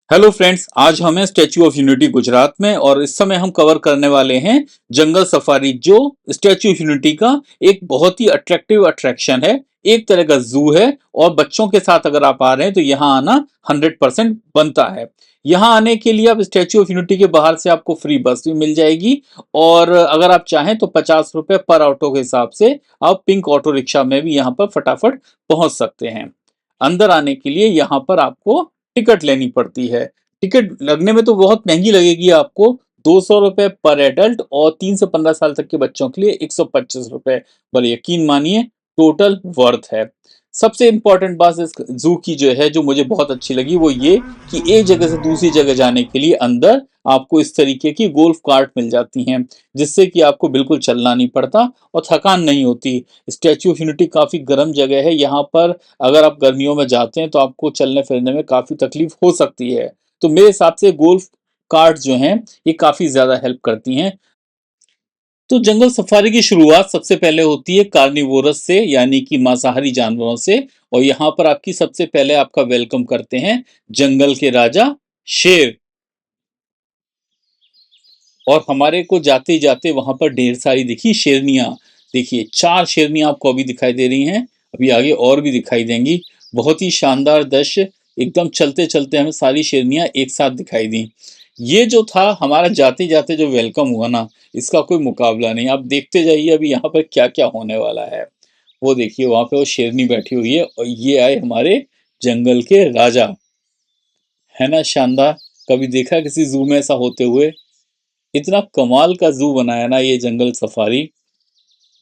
Hello friends, आज हम हैं स्टैच्यू ऑफ यूनिटी गुजरात में और इस समय हम कवर करने वाले हैं जंगल सफारी, जो स्टैच्यू ऑफ यूनिटी का एक बहुत ही अट्रैक्टिव अट्रैक्शन है। एक तरह का जू है और बच्चों के साथ अगर आप आ रहे हैं तो यहाँ आना 100% बनता है। यहाँ आने के लिए आप स्टैच्यू ऑफ यूनिटी के बाहर से आपको फ्री बस भी मिल जाएगी और अगर आप चाहें तो 50 रुपए पर ऑटो के हिसाब से आप पिंक ऑटो रिक्शा में भी यहाँ पर फटाफट पहुंच सकते हैं। अंदर आने के लिए यहाँ पर आपको टिकट लेनी पड़ती है। टिकट लगने में तो बहुत महंगी लगेगी आपको, 200 रुपए पर एडल्ट और 3 से 15 साल तक के बच्चों के लिए 125 रुपए। पर यकीन मानिए, टोटल वर्थ है। सबसे इंपॉर्टेंट बात इस जू की जो है, जो मुझे बहुत अच्छी लगी, वो ये कि एक जगह से दूसरी जगह जाने के लिए अंदर आपको इस तरीके की गोल्फ कार्ट मिल जाती हैं, जिससे कि आपको बिल्कुल चलना नहीं पड़ता और थकान नहीं होती। स्टैच्यू ऑफ यूनिटी काफी गर्म जगह है, यहाँ पर अगर आप गर्मियों में जाते हैं तो आपको चलने फिरने में काफी तकलीफ हो सकती है। तो मेरे हिसाब से गोल्फ कार्ट जो हैं ये काफी ज्यादा हेल्प करती हैं। तो जंगल सफारी की शुरुआत सबसे पहले होती है कार्निवोरस से, यानी कि मांसाहारी जानवरों से। और यहाँ पर आपकी सबसे पहले आपका वेलकम करते हैं जंगल के राजा शेर। और हमारे को जाते जाते वहां पर ढेर सारी दिखी शेरनियां। देखिए, 4 शेरनियां आपको अभी दिखाई दे रही हैं, अभी आगे और भी दिखाई देंगी। बहुत ही शानदार दृश्य, एकदम चलते चलते हमें सारी शेरनियां एक साथ दिखाई दी। ये जो था हमारा जाते जाते जो वेलकम हुआ ना, इसका कोई मुकाबला नहीं। आप देखते जाइए अभी यहाँ पर क्या क्या होने वाला है। वो देखिए, वहां पे वो शेरनी बैठी हुई है और ये आए हमारे जंगल के राजा। है ना शानदार? कभी देखा किसी जू में ऐसा होते हुए? इतना कमाल का जू बनाया ना ये जंगल सफारी।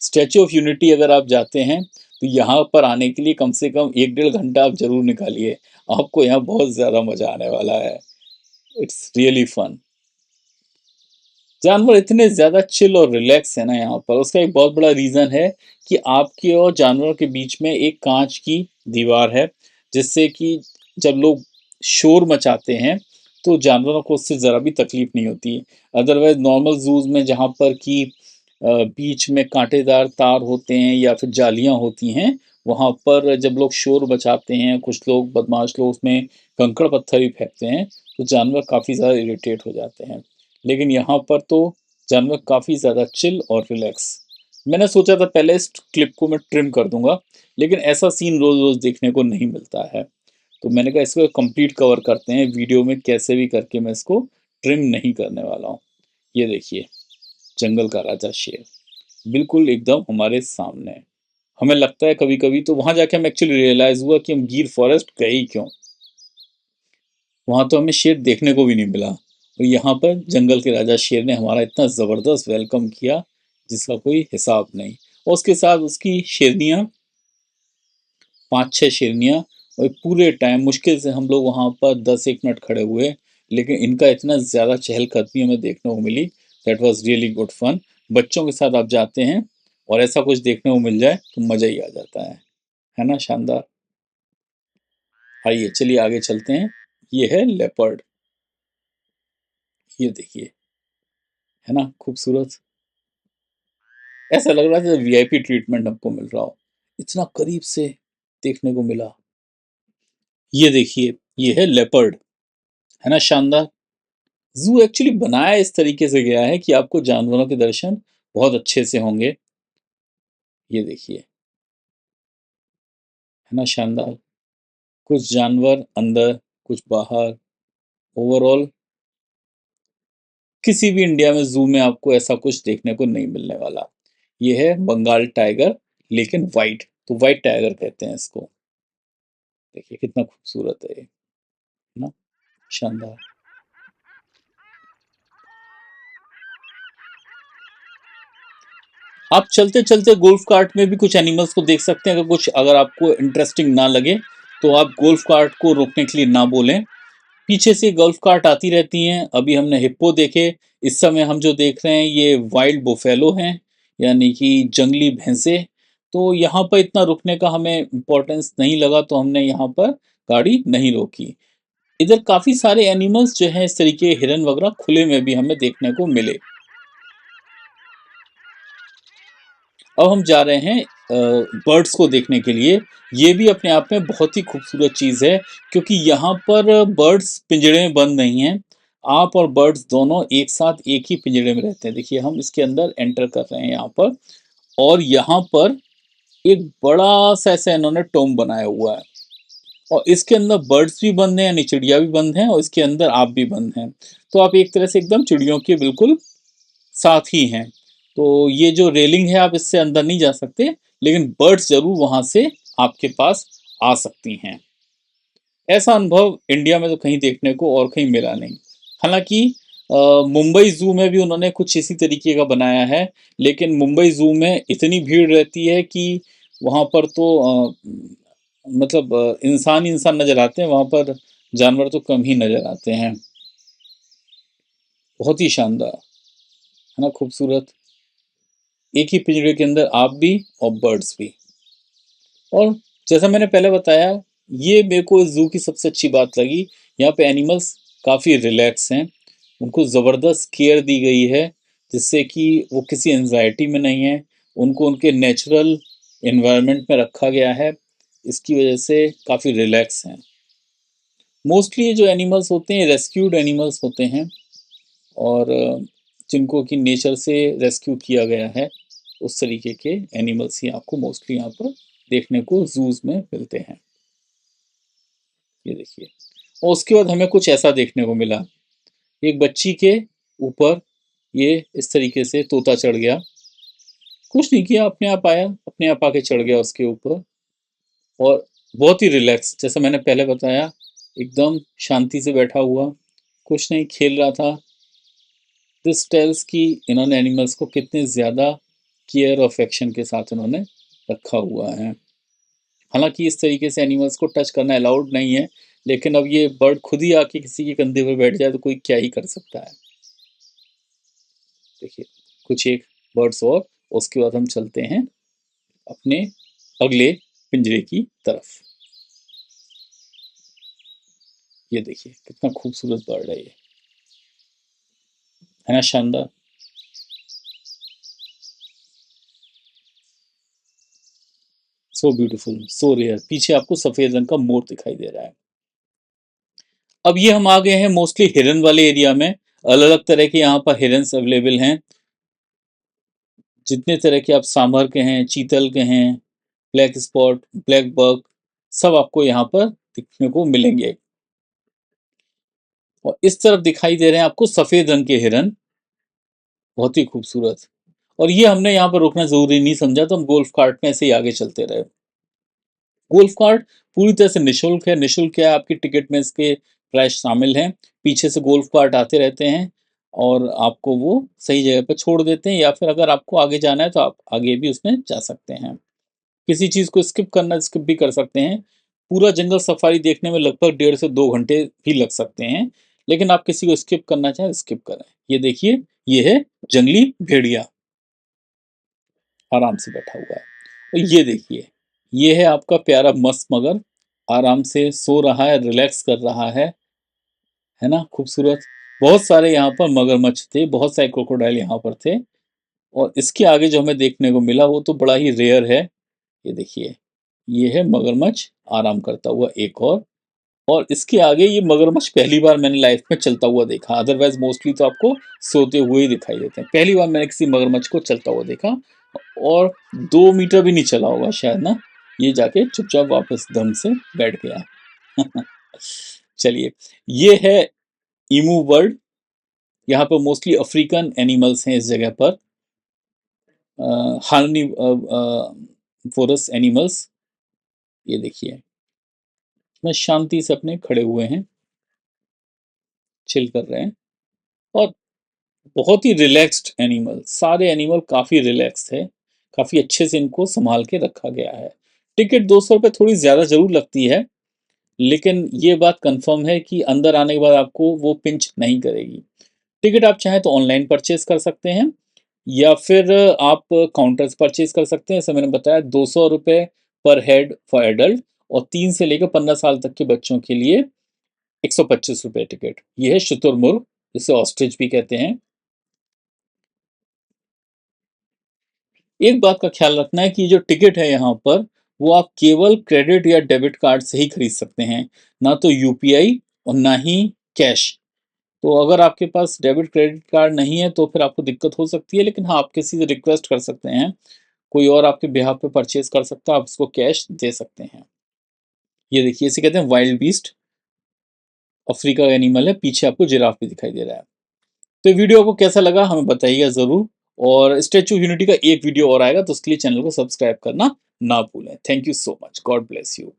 स्टैच्यू ऑफ यूनिटी अगर आप जाते हैं तो यहाँ पर आने के लिए कम से कम 1 डेढ़ घंटा आप जरूर निकालिए। आपको यहाँ बहुत ज्यादा मजा आने वाला है। It's really fun. जानवर इतने ज्यादा चिल और रिलैक्स है ना यहाँ पर, उसका एक बहुत बड़ा रीजन है कि आपके और जानवरों के बीच में एक कांच की दीवार है, जिससे कि जब लोग शोर मचाते हैं तो जानवरों को उससे जरा भी तकलीफ नहीं होती। अदरवाइज नॉर्मल जूज में जहाँ पर कि बीच में कांटेदार तार होते हैं या फिर जालियां होती हैं, वहां पर जब लोग शोर मचाते हैं, कुछ लोग बदमाश लोग उसमें कंकड़ पत्थर भी फेंकते हैं, तो जानवर काफी ज्यादा इरिटेट हो जाते हैं। लेकिन यहाँ पर तो जानवर काफी ज्यादा चिल और रिलैक्स। मैंने सोचा था पहले इस क्लिप को मैं ट्रिम कर दूंगा, लेकिन ऐसा सीन रोज रोज देखने को नहीं मिलता है। तो मैंने कहा इसको कंप्लीट कवर करते हैं वीडियो में, कैसे भी करके मैं इसको ट्रिम नहीं करने वाला हूँ। ये देखिए, जंगल का राजा शेर बिल्कुल एकदम हमारे सामने। हमें लगता है कभी कभी तो वहां जाके हम एक्चुअली रियलाइज हुआ कि हम गिर फॉरेस्ट गए ही क्यों। वहां तो हमें शेर देखने को भी नहीं मिला, और यहाँ पर जंगल के राजा शेर ने हमारा इतना जबरदस्त वेलकम किया जिसका कोई हिसाब नहीं। और उसके साथ उसकी शेरनियां, 5 6 शेरनियां। और पूरे टाइम मुश्किल से हम लोग वहां पर 10 1 मिनट खड़े हुए, लेकिन इनका इतना ज्यादा चहलकदमी हमें देखने को मिली। That was really good fun. बच्चों के साथ आप जाते हैं और ऐसा कुछ देखने को मिल जाए तो मजा ही आ जाता है ना शानदार? आइए चलिए आगे चलते हैं। ये है लेपर्ड। ये देखिए, है ना खूबसूरत? ऐसा लग रहा था वीआईपी ट्रीटमेंट हमको मिल रहा हो, इतना करीब से देखने को मिला। ये देखिए, ये है लेपर्ड। है ना शानदार? जू एक्चुअली बनाया इस तरीके से गया है कि आपको जानवरों के दर्शन बहुत अच्छे से होंगे। ये देखिए, है ना शानदार? कुछ जानवर अंदर, कुछ बाहर। ओवरऑल किसी भी इंडिया में जू में आपको ऐसा कुछ देखने को नहीं मिलने वाला। ये है बंगाल टाइगर, लेकिन वाइट, तो वाइट टाइगर कहते हैं इसको। देखिए कितना खूबसूरत है ये, है ना शानदार? आप चलते चलते गोल्फ कार्ट में भी कुछ एनिमल्स को देख सकते हैं। अगर आपको इंटरेस्टिंग ना लगे तो आप गोल्फ कार्ट को रोकने के लिए ना बोलें। पीछे से गोल्फ कार्ट आती रहती हैं। अभी हमने हिप्पो देखे। इस समय हम जो देख रहे हैं ये वाइल्ड बुफेलो हैं, यानी कि जंगली भैंसे। तो यहाँ पर इतना रुकने का हमें इम्पोर्टेंस नहीं लगा, तो हमने यहाँ पर गाड़ी नहीं रोकी। इधर काफी सारे एनिमल्स जो हैं इस तरीके, हिरन वगैरह खुले में भी हमें देखने को मिले। अब हम जा रहे हैं बर्ड्स को देखने के लिए। ये भी अपने आप में बहुत ही खूबसूरत चीज़ है, क्योंकि यहाँ पर बर्ड्स पिंजड़े में बंद नहीं हैं। आप और बर्ड्स दोनों एक साथ एक ही पिंजड़े में रहते हैं। देखिए हम इसके अंदर एंटर कर रहे हैं यहाँ पर, और यहाँ पर एक बड़ा सा ऐसा इन्होंने टोम बनाया हुआ है, और इसके अंदर बर्ड्स भी बंद हैं, यानी चिड़िया भी बंद हैं, और इसके अंदर आप भी बंद हैं। तो आप एक तरह से एकदम चिड़ियों के बिल्कुल साथ ही हैं। तो ये जो रेलिंग है, आप इससे अंदर नहीं जा सकते, लेकिन बर्ड्स जरूर वहां से आपके पास आ सकती हैं। ऐसा अनुभव इंडिया में तो कहीं देखने को और कहीं मिला नहीं। हालांकि मुंबई जू में भी उन्होंने कुछ इसी तरीके का बनाया है, लेकिन मुंबई जू में इतनी भीड़ रहती है कि वहां पर तो मतलब इंसान ही इंसान नजर आते हैं, वहां पर जानवर तो कम ही नजर आते हैं। बहुत ही शानदार, है ना, खूबसूरत। एक ही पिंजरे के अंदर आप भी और बर्ड्स भी। और जैसा मैंने पहले बताया, ये मेरे को जू की सबसे अच्छी बात लगी। यहाँ पे एनिमल्स काफ़ी रिलैक्स हैं, उनको ज़बरदस्त केयर दी गई है, जिससे कि वो किसी एंजाइटी में नहीं है। उनको उनके नेचुरल इन्वायरमेंट में रखा गया है, इसकी वजह से काफ़ी रिलैक्स हैं। मोस्टली ये जो एनिमल्स होते हैं रेस्क्यूड एनिमल्स होते हैं, और जिनको कि नेचर से रेस्क्यू किया गया है, उस तरीके के एनिमल्स ही आपको मोस्टली यहाँ पर देखने को जूज में मिलते हैं। ये देखिए, और उसके बाद हमें कुछ ऐसा देखने को मिला। एक बच्ची के ऊपर ये इस तरीके से तोता चढ़ गया। कुछ नहीं किया, अपने आप आया, अपने आप आके चढ़ गया उसके ऊपर, और बहुत ही रिलैक्स, जैसा मैंने पहले बताया, एकदम शांति से बैठा हुआ, कुछ नहीं, खेल रहा था। दिस टेल्स कि इन्होंने एनिमल्स को कितने ज़्यादा केयर और अफेक्शन के साथ इन्होंने रखा हुआ है। हालांकि इस तरीके से एनिमल्स को टच करना अलाउड नहीं है, लेकिन अब ये बर्ड खुद ही आके किसी के कंधे पर बैठ जाए तो कोई क्या ही कर सकता है। देखिए, कुछ एक बर्ड्स, और उसके बाद हम चलते हैं अपने अगले पिंजरे की तरफ। ये देखिए कितना खूबसूरत बर्ड है ये, है ना, शानदार। So beautiful, so rare. पीछे आपको सफेद रंग का मोर दिखाई दे रहा है। अब ये हम आ गए हैं मोस्टली हिरन वाले एरिया में। अलग अलग तरह के यहाँ पर हिरन्स अवेलेबल हैं। जितने तरह के आप सांभर के हैं, चीतल के हैं, ब्लैक स्पॉट, ब्लैक बक, सब आपको यहाँ पर दिखने को मिलेंगे। और इस तरफ दिखाई दे रहे हैं आपको सफेद रंग के हिरन, बहुत ही खूबसूरत। और ये हमने यहाँ पर रोकना जरूरी नहीं समझा, तो हम गोल्फ कार्ट में ऐसे ही आगे चलते रहे। गोल्फ कार्ट पूरी तरह से निशुल्क है। निशुल्क क्या है, आपकी टिकट में इसके प्राइस शामिल हैं। पीछे से गोल्फ कार्ट आते रहते हैं, और आपको वो सही जगह पर छोड़ देते हैं, या फिर अगर आपको आगे जाना है तो आप आगे भी उसमें जा सकते हैं। किसी चीज़ को स्किप करना, स्किप भी कर सकते हैं। पूरा जंगल सफारी देखने में लगभग 1.5 से 2 घंटे भी लग सकते हैं, लेकिन आप किसी को स्किप करना चाहें स्किप करें। ये देखिए, ये है जंगली भेड़िया, आराम से बैठा हुआ है। और ये देखिए, ये है आपका प्यारा मस्त मगर, आराम से सो रहा है, रिलैक्स कर रहा है ना, खूबसूरत। बहुत सारे यहाँ पर मगरमच्छ थे, बहुत सारे क्रोकोडाइल यहाँ पर थे। और इसके आगे जो हमें देखने को मिला वो तो बड़ा ही रेयर है। ये देखिए, ये है मगरमच्छ आराम करता हुआ एक और इसके आगे ये मगरमच्छ पहली बार मैंने लाइफ में चलता हुआ देखा। अदरवाइज मोस्टली तो आपको सोते हुए ही दिखाई देते हैं। पहली बार मैंने किसी मगरमच्छ को चलता हुआ देखा, और 2 मीटर भी नहीं चला होगा शायद ना, ये जाके चुपचाप वापस दम से बैठ गया। चलिए, ये है ईमू बर्ड। यहाँ पर मोस्टली अफ्रीकन एनिमल्स हैं इस जगह पर, हार्नी फोरस एनिमल्स। ये देखिए, मैं शांति से अपने खड़े हुए हैं, चिल कर रहे हैं, और बहुत ही रिलैक्स्ड एनिमल। सारे एनिमल काफ़ी रिलैक्स्ड है, काफ़ी अच्छे से इनको संभाल के रखा गया है। टिकट 200 रुपये थोड़ी ज़्यादा ज़रूर लगती है, लेकिन ये बात कंफर्म है कि अंदर आने के बाद आपको वो पिंच नहीं करेगी। टिकट आप चाहें तो ऑनलाइन परचेज कर सकते हैं, या फिर आप काउंटर से परचेज कर सकते हैं। जैसे मैंने बताया, 200 रुपये पर हेड फॉर एडल्ट, और 3 से लेकर 15 साल तक के बच्चों के लिए 125 रुपये टिकट। ये है शुतुरमुर्ग, जिसे ऑस्ट्रिच भी कहते हैं। एक बात का ख्याल रखना है कि जो टिकट है यहाँ पर, वो आप केवल क्रेडिट या डेबिट कार्ड से ही खरीद सकते हैं, ना तो यूपीआई और ना ही कैश। तो अगर आपके पास डेबिट क्रेडिट कार्ड नहीं है तो फिर आपको दिक्कत हो सकती है, लेकिन हाँ, आप किसी से रिक्वेस्ट कर सकते हैं, कोई और आपके बिहाफ पे परचेज कर सकता है, आप उसको कैश दे सकते हैं। ये देखिए, इसे कहते हैं वाइल्ड बीस्ट, अफ्रीका का एनिमल है, पीछे आपको जिराफ भी दिखाई दे रहा है। तो ये वीडियो आपको कैसा लगा हमें बताइएगा ज़रूर, और स्टैच्यू ऑफ यूनिटी का एक वीडियो और आएगा, तो उसके लिए चैनल को सब्सक्राइब करना ना भूलें। Thank you so much. God bless you.